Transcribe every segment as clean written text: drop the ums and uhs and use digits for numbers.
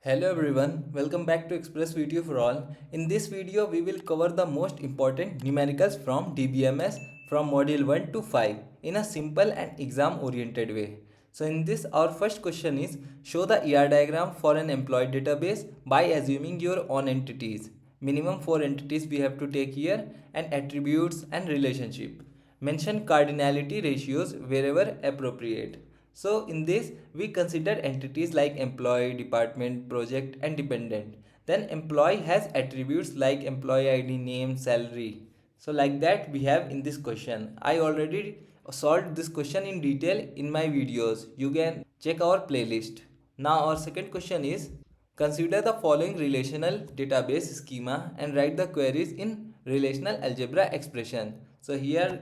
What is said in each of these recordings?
Hello everyone, welcome back to Express VTU for all. In this video, we will cover the most important numericals from DBMS from module 1 to 5 in a simple and exam oriented way. So in this, our first question is, show the ER diagram for an employee database by assuming your own entities. Minimum 4 entities we have to take here, and attributes and relationship. Mention cardinality ratios wherever appropriate. So in this, we consider entities like employee, department, project and dependent. Then employee has attributes like employee ID, name, salary. So like that we have in this question. I already solved this question in detail in my videos. You can check our playlist. Now our second question is, consider the following relational database schema and write the queries in relational algebra expression. So here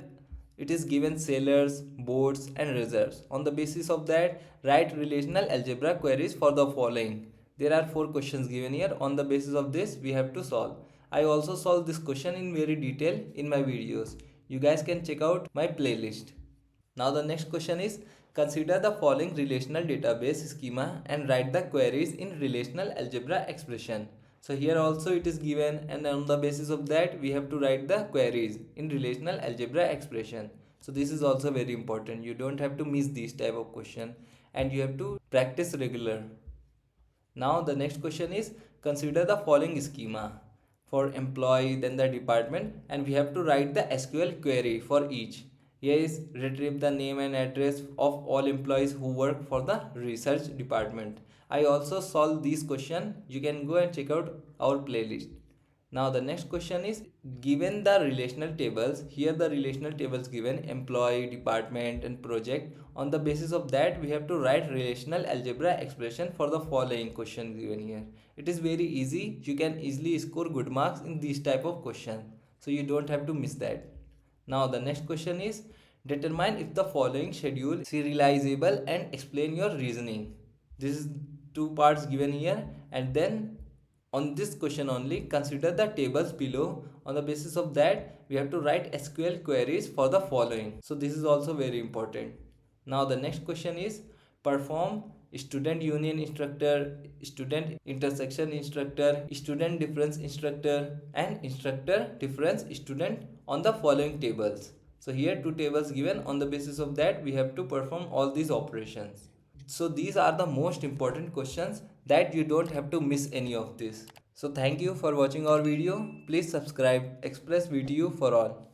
it is given sellers, boards and reserves. On the basis of that, write relational algebra queries for the following. There are 4 questions given here. On the basis of this, we have to solve. I also solved this question in very detail in my videos. You guys can check out my playlist. Now the next question is, consider the following relational database schema and write the queries in relational algebra expression. So here also it is given, and on the basis of that we have to write the queries in relational algebra expression. So this is also very important. You don't have to miss this type of question and you have to practice regular. Now the next question is, consider the following schema for employee, then the department, and we have to write the SQL query for each. Here is retrieve the name and address of all employees who work for the research department. I also solved this question. You can go and check out our playlist. Now the next question is, given the relational tables, here the relational tables given employee, department and project. On the basis of that we have to write relational algebra expression for the following question given here. It is very easy. You can easily score good marks in this type of question. So you don't have to miss that. Now the next question is, determine if the following schedule is serializable and explain your reasoning. This is 2 parts given here, and then on this question only consider the tables below. On the basis of that we have to write SQL queries for the following. So this is also very important. Now the next question is, perform student union instructor, student intersection instructor, student difference instructor and instructor difference student on the following tables. So here 2 tables given. On the basis of that we have to perform all these operations. So these are the most important questions that you don't have to miss any of this. So thank you for watching our video. Please subscribe Express VTU for all.